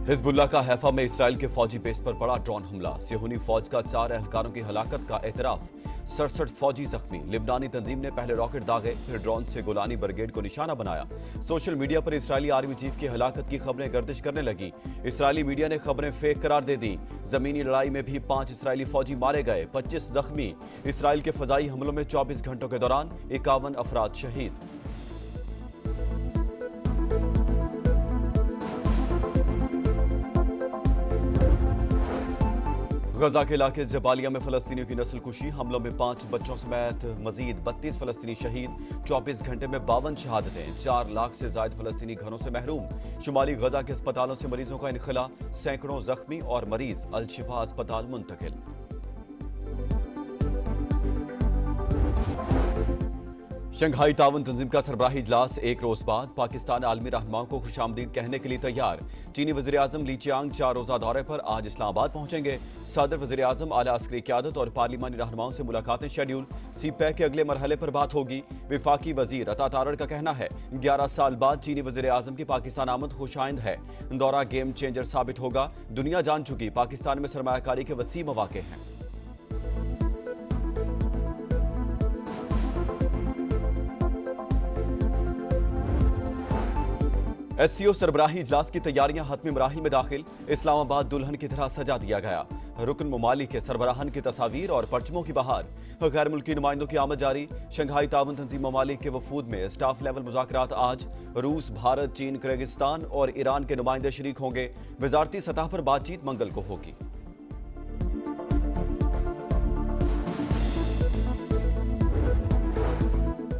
Hezbollah का Haifa में Israel के फौजी बेस पर बड़ा ड्रोन हमला। सिहोनी फौज का 4 एहलकारों की हलाकत का एतराफ। 67 फौजी जख्मी। लिबनानी तंजीम ने पहले रॉकेट दागे, फिर ड्रोन से गोलानी ब्रिगेड को निशाना बनाया। सोशल मीडिया पर इसराइली आर्मी चीफ की हलाकत की खबरें गर्दिश करने लगी। इसराइली मीडिया ने खबरें फेक करार दे दी। जमीनी लड़ाई में भी 5 इसराइली फौजी मारे गए, 25 जख्मी। इसराइल के फजाई हमलों में 24 घंटों के दौरान 51 अफराद शहीद। गजा के इलाके जबालिया में फलस्तीनियों की नस्लकुशी। हमलों में 5 बच्चों समेत मजीद 32 फलस्तीनी शहीद। 24 घंटे में 52 शहादतें। 4 लाख से ज्यादा फलस्तीनी घरों से महरूम। शुमाली गजा के अस्पतालों से मरीजों का इनखला। सैकड़ों जख्मी और मरीज अल-शिफा अस्पताल मुंतकिल। शंघाई ताउन तंजीम का सरबराही इजलास एक रोज बाद। पाकिस्तान आलमी रहनुमाओं को खुशामदीद कहने के लिए तैयार। चीनी वजीर आजम ली चियांग 4 रोजा दौरे पर आज इस्लामाबाद पहुंचेंगे। सदर वजीर आजम, आला अस्करी क़यादत और पार्लिमानी रहनुमाओं से मुलाकातें शेड्यूल। सीपैक के अगले मरहले पर बात होगी। विफाकी वजीर अता तारड़ का कहना है 11 साल बाद चीनी वजीर आजम की पाकिस्तान आमद खुशाइंद है। दौरा गेम चेंजर साबित होगा। दुनिया जान चुकी पाकिस्तान में सरमायाकारी के वसी मौके हैं। एससीओ सरबराही इजलास की तैयारियां हतमी मराहिल में दाखिल। इस्लामाबाद दुल्हन की तरह सजा दिया गया। रुकन ममालिक के सरबराहन की तस्वीर और परचमों की बहार। गैर मुल्की नुमाइंदों की आमद जारी। शंघाई ताउन तंजीम ममालिक के वफूद में स्टाफ लेवल मुज़ाकरात आज। रूस, भारत, चीन, किर्गिस्तान और ईरान के नुमाइंदे शरीक होंगे। वजारती सतह पर बातचीत मंगल को होगी।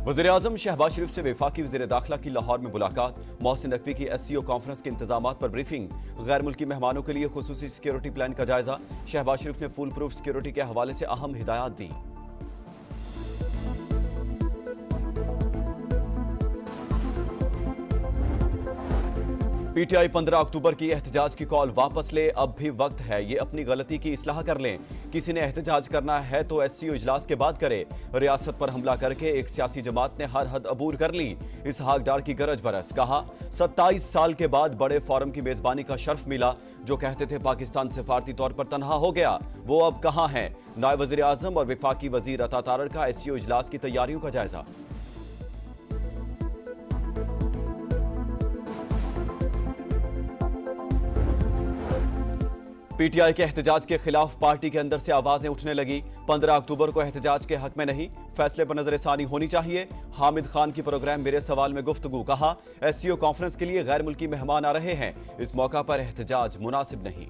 वज़ीर आज़म शहबाज शरीफ से वफाकी वज़ीर दाखिला की लाहौर में मुलाकात। मोहसिन नकवी की एससीओ कॉन्फ्रेंस के इंतजामात पर ब्रीफिंग। गैर मुल्की मेहमानों के लिए खुसूसी सिक्योरिटी प्लान का जायजा। शहबाज शरीफ ने फुल प्रूफ सिक्योरिटी के हवाले से अहम हिदायत दी। पीटीआई 15 अक्टूबर की एहतजाज की कॉल वापस ले, अब भी वक्त है। ये अपनी गलती की इस्लाह कर लें। किसी ने एहतजाज करना है तो एससीओ इजलास के बाद करे। रियासत पर हमला करके एक सियासी जमात ने हर हद अबूर कर ली। इसहाक डार की गरज बरस। कहा 27 साल के बाद बड़े फोरम की मेजबानी का शर्फ मिला। जो कहते थे पाकिस्तान सिफारती तौर पर तनहा हो गया, वो अब कहां है। नायब वज़ीर आज़म और वफाकी वजीर अता तारड़ का एससीओ इजलास की तैयारियों का जायजा। पीटीआई के एहतजाज के खिलाफ पार्टी के अंदर से आवाजें उठने लगी। 15 अक्टूबर को एहतजाज के हक में नहीं, फैसले पर नजरसानी होनी चाहिए। हामिद खान की प्रोग्राम मेरे सवाल में गुफ्तगू। कहा एससीओ कॉन्फ्रेंस के लिए गैर मुल्की मेहमान आ रहे हैं, इस मौका पर एहतजाज मुनासिब नहीं।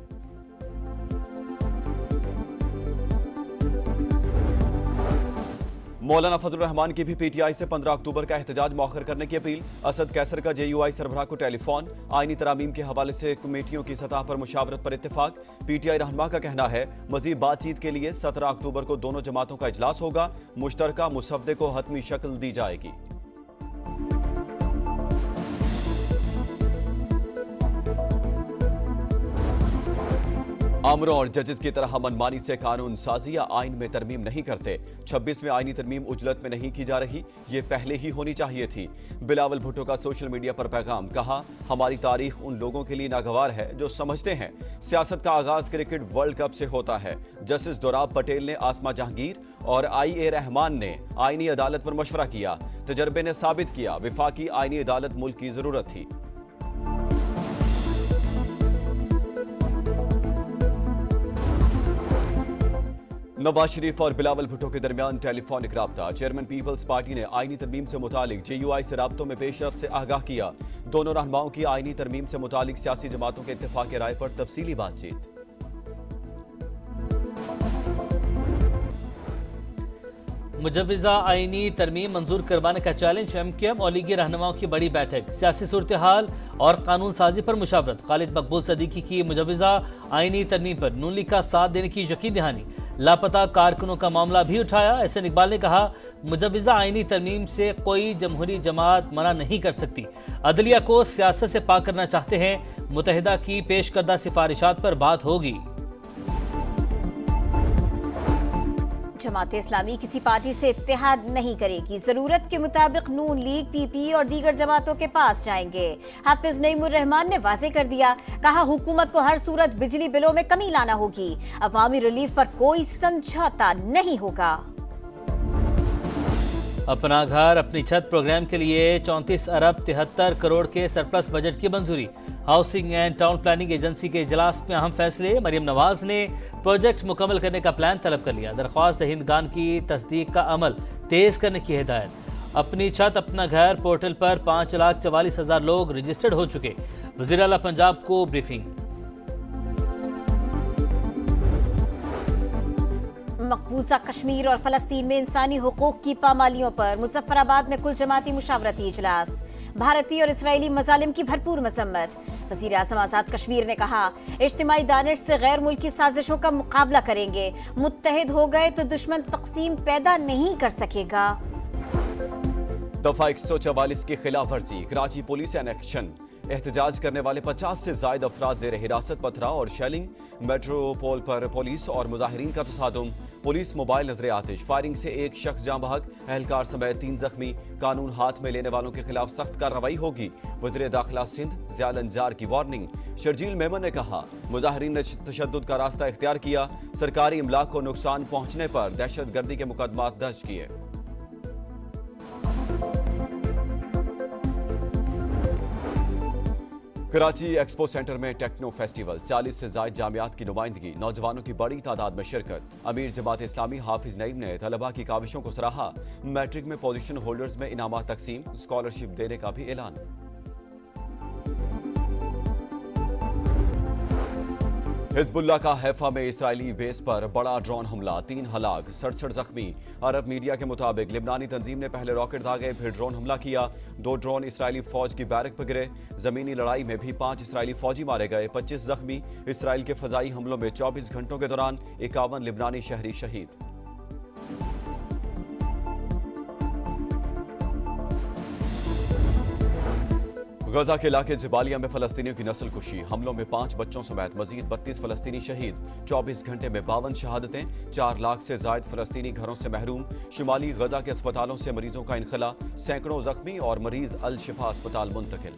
मौलाना फजल रहमान की भी पीटीआई से 15 अक्टूबर का एहतजाज मौखर करने की अपील। असद कैसर का जेयूआई सरबराह को टेलीफोन। आईनी तरामीम के हवाले से कमेटियों की सतह पर मुशावरत पर इत्तेफाक। पीटीआई रहनुमा का कहना है मजीद बातचीत के लिए 17 अक्टूबर को दोनों जमातों का इजलास होगा। मुश्तरका मुसवदे को हतमी शक्ल दी जाएगी। आमरों और जजेस की तरह मनमानी से कानून साजी या आइन में तरमीम नहीं करते। 26वें आईनी तरमीम उजलत में नहीं की जा रही, ये पहले ही होनी चाहिए थी। बिलावल भुट्टो का सोशल मीडिया पर पैगाम। कहा हमारी तारीख उन लोगों के लिए नागवार है जो समझते हैं सियासत का आगाज क्रिकेट वर्ल्ड कप से होता है। जस्टिस दोराब पटेल ने आसमा जहांगीर और IA रहमान ने आईनी अदालत पर मशवरा किया। तजर्बे ने साबित किया विफाकी आईनी अदालत मुल्क की जरूरत थी। नवाज शरीफ और बिलावल भुट्टो के दरमियान टेलीफोनिक राब्ता। चेयरमैन पीपल्स पार्टी ने आईनी तरमीम से मुतालिक जेयूआई से राब्तों में पेशरफ से आगाह किया। दोनों रहनुमाओं की आईनी तरमीम से मुतालिक सियासी जमातों के इत्तेफाक राय पर तफसीली बातचीत। मुजव्विज़ा आईनी तरमीम मंजूर करवाने का चैलेंज। MKM और लीगी रहनुमाओं की बड़ी बैठक। सियासी सूरत हाल और कानून साजी पर मुशावरत। खालिद मकबूल सदीकी की मुजव्विज़ा आईनी तरमीम पर नून लीग का साथ देने की यकीन दहानी। लापता कारकुनों का मामला भी उठाया। एहसन इकबाल ने कहा मुजव्विज़ा आईनी तरमीम से कोई जमहूरी जमात मना नहीं कर सकती। अदलिया को सियासत से पाक करना चाहते हैं। मुत्तहिदा की पेश करदा सिफारिशात पर बात होगी। जमात इस्लामी किसी पार्टी से इत्तेहाद नहीं करेगी। जरूरत के मुताबिक नून लीग, पीपी और दीगर जमातों के पास जाएंगे। हाफिज नईमुर रहमान ने वाजे कर दिया, कहा हुकूमत को हर सूरत बिजली बिलों में कमी लाना होगी। अवामी रिलीफ पर कोई समझौता नहीं होगा। अपना घर अपनी छत प्रोग्राम के लिए 34 अरब 73 करोड़ के सरप्लस बजट की मंजूरी। Housing and town planning agency के इजलास में अहम फैसले। मरियम नवाज ने प्रोजेक्ट मुकम्मल करने का प्लान तलब कर लिया। दरख्वास्त दहिंदगान की तस्दीक का अमल तेज करने की हिदायत। अपनी छत अपना घर पोर्टल पर 5,44,000 लोग रजिस्टर्ड हो चुके। वज़ीर आला पंजाब को ब्रीफिंग। मकबूजा कश्मीर और फलस्तीन में इंसानी हुकूक की पामालियों पर मुजफ्फराबाद में कुल जमाती मुशावरती इजलास। भारतीय और इसराइली मजालिम की भरपूर मसम्मत। वज़ीर आज़म आज़ाद कश्मीर ने कहा, इज्तिमाई दानिश से गैर मुल्की साजिशों का मुकाबला करेंगे। मुत्तहिद हो गए तो दुश्मन तकसीम पैदा नहीं कर सकेगा। दफा 144 की खिलाफ वर्जी। Karachi police in action. एहतजाज करने वाले 50 से जायद अफराद जेर हिरासत। पथराव और शेलिंग। मेट्रोपोल पर पुलिस और मुजाहिरीन का तसादुम। पुलिस मोबाइल नजर आतिश। फायरिंग से एक शख्स जाँ बहक, एहलकार समेत 3 जख्मी। कानून हाथ में लेने वालों के खिलाफ सख्त कार्रवाई होगी। वज़ीर दाखिला सिंध ज़ियाल अंजार की वार्निंग। शर्जील मेमन ने कहा, मुजाहिरीन ने तशद्दुद का रास्ता इख्तियार किया। सरकारी इमलाक को नुकसान पहुंचने पर दहशत गर्दी के मुकदमात दर्ज किए। कराची एक्सपो सेंटर में टेक्नो फेस्टिवल। 40 से ज्यादा जामियात की नुमाइंदगी। नौजवानों की बड़ी तादाद में शिरकत। अमीर जमात इस्लामी हाफिज नईम ने तलबा की काविशों को सराहा। मैट्रिक में पोजीशन होल्डर्स में इनामात तकसीम। स्कॉलरशिप देने का भी ऐलान। हिजबुल्लाह का हैफा में इसराइली बेस पर बड़ा ड्रोन हमला। 3 हलाक, 67 जख्मी। अरब मीडिया के मुताबिक लिबनानी तंजीम ने पहले रॉकेट दागे, फिर ड्रोन हमला किया। 2 ड्रोन इसराइली फौज की बैरक पर गिरे। जमीनी लड़ाई में भी 5 इसराइली फौजी मारे गए, 25 जख्मी। इसराइल के फजाई हमलों में 24 घंटों के दौरान 51 लिबनानी शहरी शहीद। गजा के इलाके जबालिया में फलस्तीनियों की नस्ल कुशी। हमलों में 5 बच्चों समेत मजीद 32 फलस्तीनी शहीद। 24 घंटे में 52 शहादतें। 4 लाख से जायद फलस्तीनी घरों से महरूम। शुमाली गजा के अस्पतालों से मरीजों का इनखला। सैकड़ों जख्मी और मरीज अल शिफा अस्पताल मुंतकिल।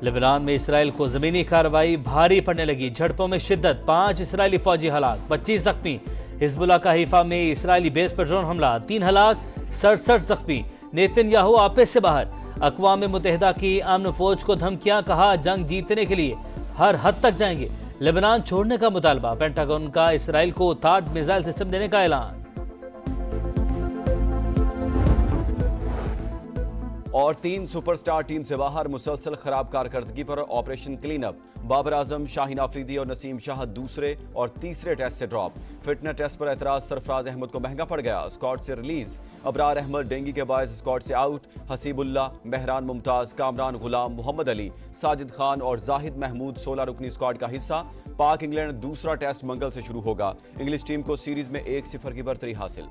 लेबनान में इसराइल को जमीनी कार्रवाई भारी पड़ने लगी। झड़पों में शिद्दत। 5 इसराइली फौजी हलाक, 25 जख्मी। हिजबुल्लाह का हिफा में इसराइली बेस पर ड्रोन हमला। 3 हलाक, 67 जख्मी। नेतन्याहू आपे से बाहर। अक़वाम मुत्तहिदा की अमन फौज को धमकियां। कहा, जंग जीतने के लिए हर हद तक जाएंगे। लेबनान छोड़ने का मुतालबा। पेंटागन का इसराइल को थाड मिसाइल सिस्टम देने का ऐलान। और 3 सुपरस्टार टीम से बाहर। मुसलसल खराब कारकर्दगी पर operation clean up. Babar Azam, Shaheen Afridi और नसीम शाह दूसरे और तीसरे टेस्ट से ड्रॉप। फिटनेस टेस्ट पर एतराज सरफराज अहमद को महंगा पड़ गया। स्क्वाड से रिलीज। अबरार अहमद डेंगू के बायस स्क्वाड से आउट। हसीबुल्ला, मेहरान मुमताज, कामरान गुलाम, मोहम्मद अली, साजिद खान और जाहिद महमूद 16 रुकनी स्क्वाड का हिस्सा। पाक इंग्लैंड दूसरा टेस्ट मंगल से शुरू होगा। इंग्लिश टीम को सीरीज में 1-0 की बरतरी हासिल।